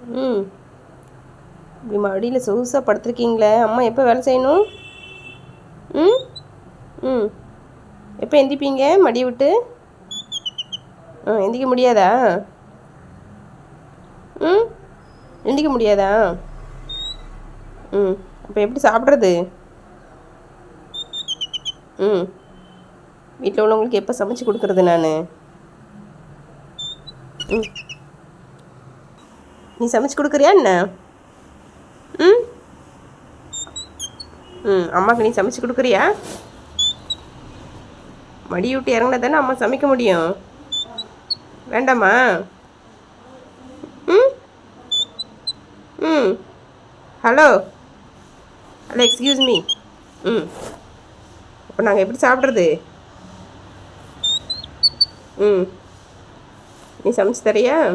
ம். இப்படி மடியில் சொகுசாக படுத்துருக்கீங்களே, அம்மா எப்போ வேலை செய்யணும்? ம். ம். எப்போ எந்திப்பீங்க மடி விட்டு? எந்திக்க முடியாதா? ம். எந்திக்க முடியாதா? ம். அப்போ எப்படி சாப்பிட்றது? ம். வீட்டில் உள்ளவங்களுக்கு எப்போ சமைச்சு கொடுக்குறது நான்? ம். நீ சமைச்சு கொடுக்குறியா என்ன? ம். ம். அம்மாவுக்கு நீ சமைச்சு கொடுக்குறியா? மடி விட்டு இறங்கினா தானே அம்மா சமைக்க முடியும். வேண்டாமா? ம். ம். Hello hello, excuse me. ம். அப்போ நாங்கள் எப்படி சாப்பிட்றது? ம். நீ சமைச்சு தரியா?